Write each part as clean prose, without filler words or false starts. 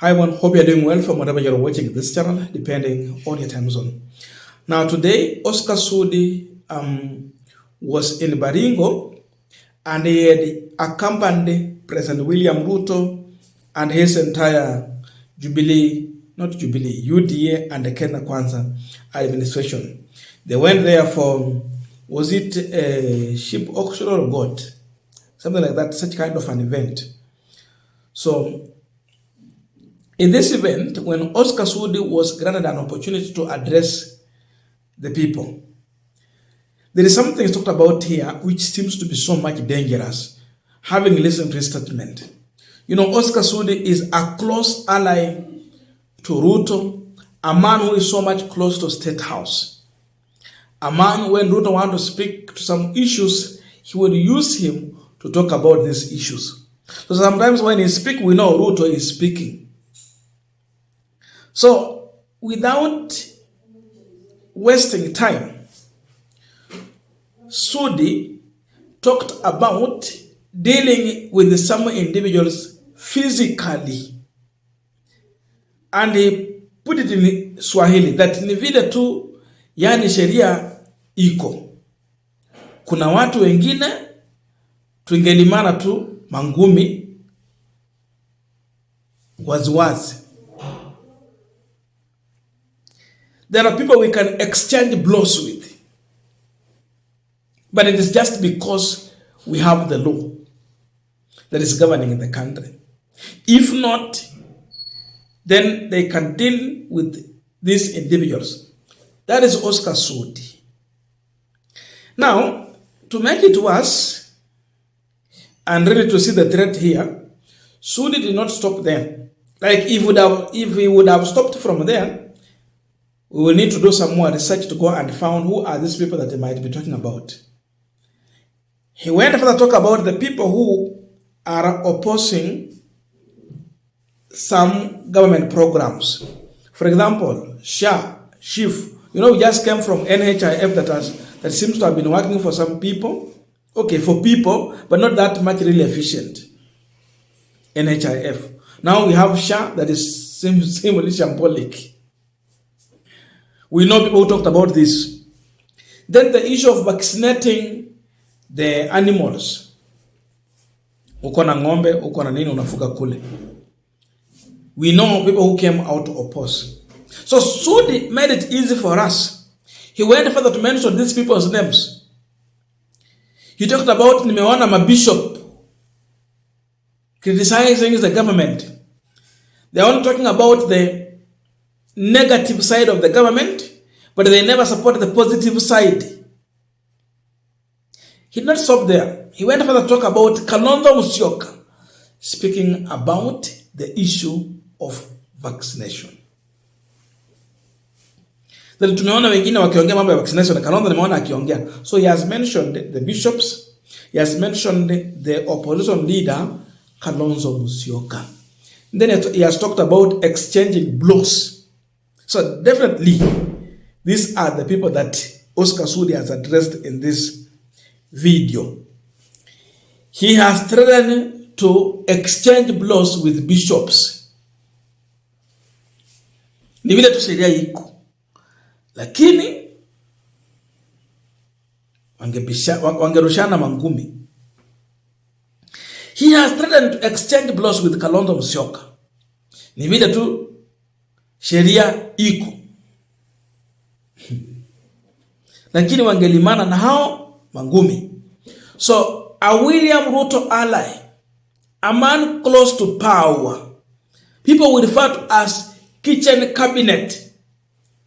Hi everyone, hope you're doing well from wherever you're watching this channel, depending on your time zone. Now today, Oscar Sudi was in Baringo and he had accompanied President William Ruto and his entire UDA and the Kenya Kwanza administration. They went there for, was it a sheep auction or goat? Something like that, such kind of an event. So, in this event, when Oscar Sudi was granted an opportunity to address the people, there is something he's talked about here which seems to be so much dangerous, having listened to his statement. You know, Oscar Sudi is a close ally to Ruto, a man who is so much close to State House. A man, when Ruto wants to speak to some issues, he would use him to talk about these issues. So sometimes when he speaks, we know Ruto is speaking. So, without wasting time, Sudi talked about dealing with some individuals physically. And he put it in Swahili, that ni vile tu, yani sheria iko. Kuna watu wengine, tungelimana tu mangumi, waziwazi. There are people we can exchange blows with. But it is just because we have the law that is governing the country. If not, then they can deal with these individuals. That is Oscar Sudi. Now, to make it worse, and really to see the threat here, Sudi did not stop there. Like if he would have stopped from there, we will need to do some more research to go and find who are these people that he might be talking about. He went further to talk about the people who are opposing some government programs. For example, SHIF. You know, we just came from NHIF that seems to have been working for some people. Okay, for people, but not that much really efficient. NHIF. Now we have SHA that is similarly symbolic. We know people who talked about this. Then the issue of vaccinating the animals. Uko na ng'ombe, uko na nini unafuga kule. We know people who came out to oppose. So Sudi made it easy for us. He went further to mention these people's names. He talked about nimeona mabishop criticizing the government. They're only talking about the negative side of the government, but they never support the positive side. He did not stop there. He went further to talk about Kalonzo Musyoka, speaking about the issue of vaccination. Then tumeona wengine wakiongea mambo ya vaccination, Kalonzo nimeona akiongea. So he has mentioned the bishops, he has mentioned the opposition leader, Kalonzo Musyoka. Then he has talked about exchanging blows. So definitely, these are the people that Oscar Sudi has addressed in this video. He has threatened to exchange blows with bishops. Ni vile tu sheria iko. Lakini wangerushana mangumi. He has threatened to exchange blows with Kalonzo Musyoka. Ni vile tu sheria iko. Lakini wangelimana na hao mangumi. So, a William Ruto ally, a man close to power, people will refer to as kitchen cabinet.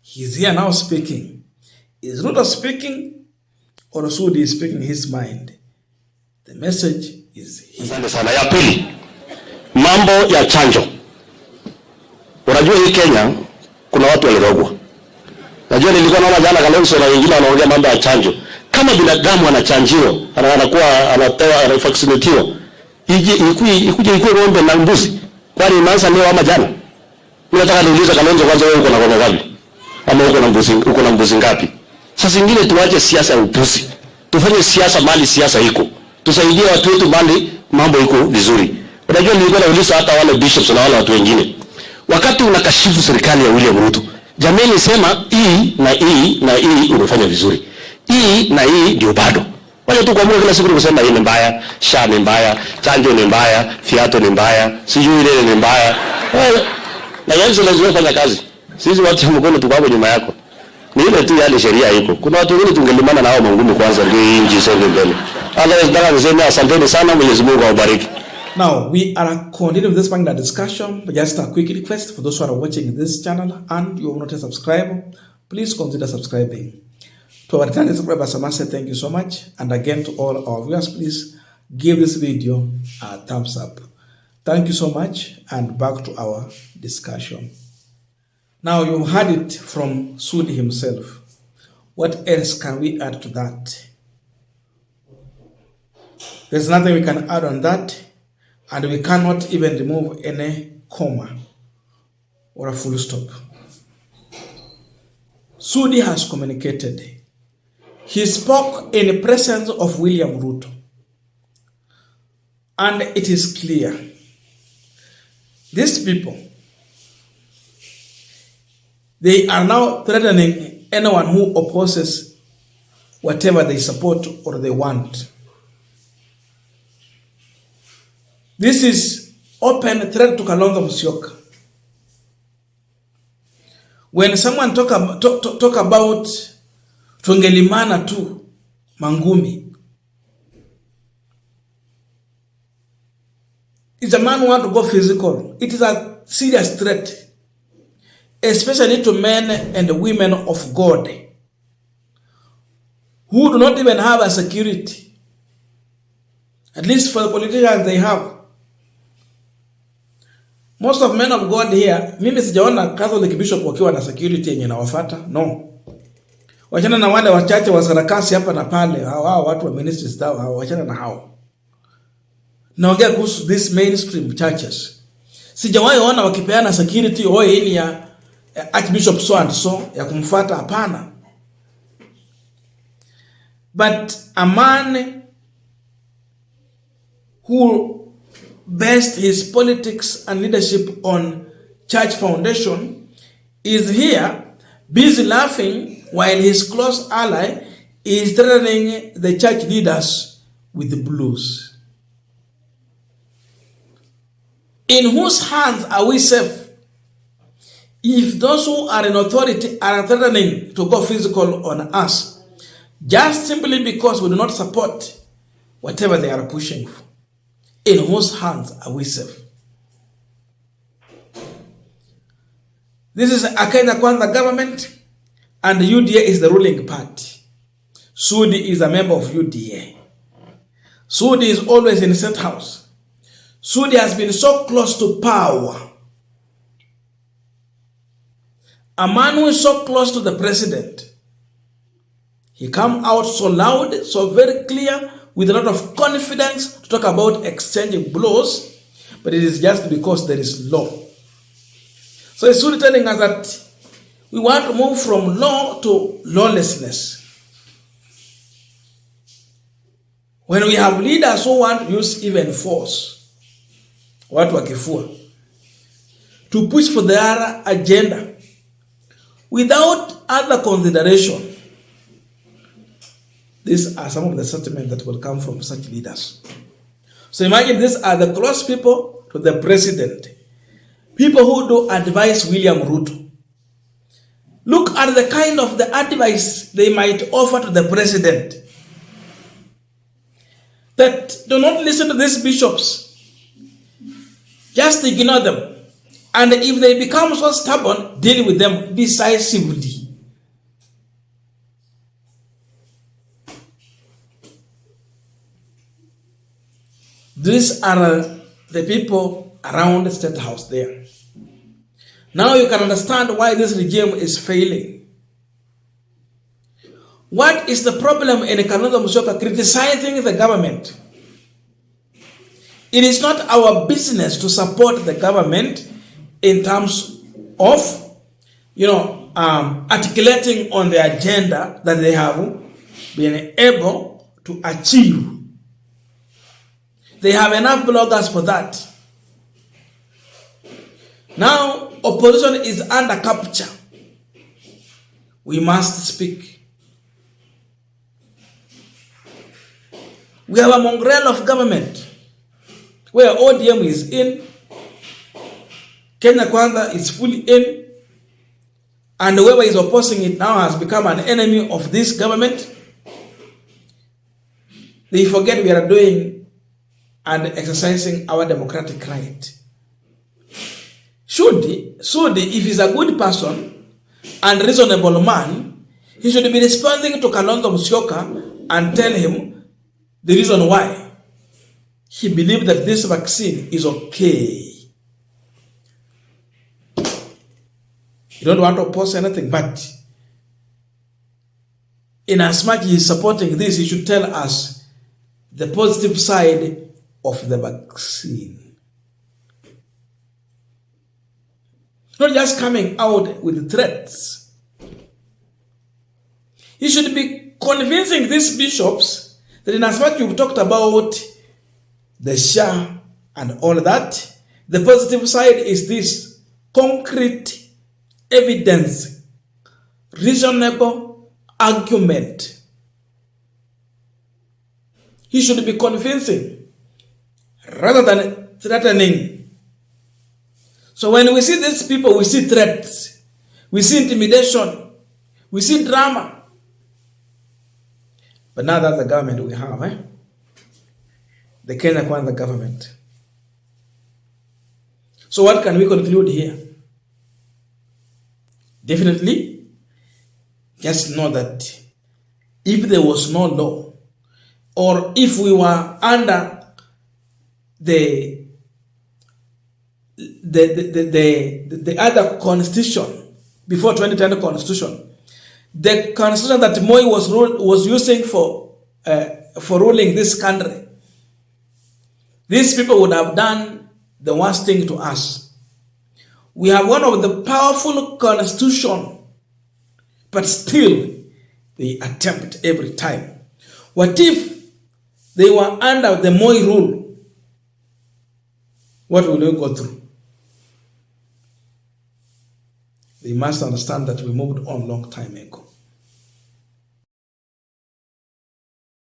He's here now speaking. Is Ruto speaking or Sudi is speaking his mind? The message is here. Asante sana. Ya pili, mambo ya chanjo. Unajua hii Kenya kuna watu walirogwa. Najua nilikuwa naona jana Kalonzo na wengine wanaongea mambo ya chanjo. Kama binadamu anachanjiwa, anakuwa anapewa vaccinatiwa. Ikuje ng'ombe na mbuzi. Kwani imeanza leo ama jana? Mimi nataka niulize Kalonzo kwanza, wewe uko na ng'ombe ngapi? Ama uko na mbuzi ngapi? Sasa zingine tuache siasa ya upuzi. Tufanye siasa mali siasa iko. Tusaidie watu wetu mali mambo iko vizuri. Unajua nilikuwa nauliza hata wale bishops na wale watu wengine. wakati unakashifu serikali ya William Ruto, jamani sema hii na hii na hii umefanya vizuri. Hii na hii ndio bado. Wacha tu kuamua kila siku kusema hii ni mbaya, sha ni mbaya, chanjo ni mbaya, fiato ni mbaya, sijui ile ni mbaya. Na yanzo lazima fanya kazi. Sisi watu mkono tuko hapo nyuma yako. Ni ile tu yale sheria iko. Kuna watu wengine tungelimana na hao mangumi kwanza ndio hii nchi isonge mbele. Allah nataka niseme asanteni sana, Mwenyezi Mungu awabariki. Now, we are continuing with this particular discussion, but just a quick request for those who are watching this channel and you have not yet subscribed, please consider subscribing. To our returning subscribers, I must say thank you so much. And again, to all our viewers, please give this video a thumbs up. Thank you so much, and back to our discussion. Now, you heard it from Sudi himself. What else can we add to that? There's nothing we can add on that, and we cannot even remove any comma or a full stop. Sudi has communicated. He spoke in the presence of William Ruto. And it is clear. These people, they are now threatening anyone who opposes whatever they support or they want. This is open threat to Kalonzo Musyoka. When someone talk about tungelimana tu mangumi, if a man want to go physical, it is a serious threat, especially to men and women of God who do not even have a security. At least for the politicians they have. Most of men of God here, mimi sijaona Catholic bishop wakiwa na security yenye nawafuata. No. Wachana na wale wachache wa sarakasi hapa na pale, hao watu wa ministries hao, wachana na hao. Naongea kuhusu these mainstream churches. Sijawahi ona wakipeana security hii ni ya Archbishop so and so ya kumfuata, hapana. But a man who based his politics and leadership on church foundation is here busy laughing while his close ally is threatening the church leaders with the blues. In whose hands are we safe if those who are in authority are threatening to go physical on us just simply because we do not support whatever they are pushing for? In whose hands are we safe? This is a Kenya Kwanza government, and the UDA is the ruling party. Sudi is a member of UDA. Sudi is always in the State House. Sudi has been so close to power. A man who is so close to the president. He come out so loud, so very clear, with a lot of confidence to talk about exchanging blows, but it is just because there is law. So it's really telling us that we want to move from law to lawlessness. When we have leaders who want to use even force, watu wakifua, to push for their agenda without other consideration, these are some of the sentiments that will come from such leaders. So imagine these are the close people to the president. People who do advise William Ruto. Look at the kind of the advice they might offer to the president. That do not listen to these bishops. Just ignore them. And if they become so stubborn, deal with them decisively. These are the people around the State House there. Now you can understand why this regime is failing. What is the problem in Kalonzo Musyoka criticizing the government? It is not our business to support the government in terms of, articulating on the agenda that they have been able to achieve. They have enough bloggers for that. Now, opposition is under capture. We must speak. We have a mongrel of government where ODM is in, Kenya Kwanza is fully in, and whoever is opposing it now has become an enemy of this government. They forget we are doing and exercising our democratic right. Sudi, if he's a good person and reasonable man, he should be responding to Kalonzo Musyoka and tell him the reason why he believed that this vaccine is okay. You don't want to oppose anything, but in as much he is supporting this, he should tell us the positive side of the vaccine. Not just coming out with threats. He should be convincing these bishops that in as much you've talked about the Shah and all that, the positive side is this concrete evidence, reasonable argument. He should be convincing rather than threatening. So when we see these people, we see threats, we see intimidation, we see drama. But now that's the government we have, the Kenya Kwanza government. So what can we conclude here? Definitely, just know that if there was no law, or if we were under the other constitution, before 2010 constitution, the constitution that Moi was using for ruling this country, these people would have done the worst thing to us. We have one of the powerful constitution, but still they attempt every time. What if they were under the Moi rule? What will we go through? They must understand that we moved on a long time ago.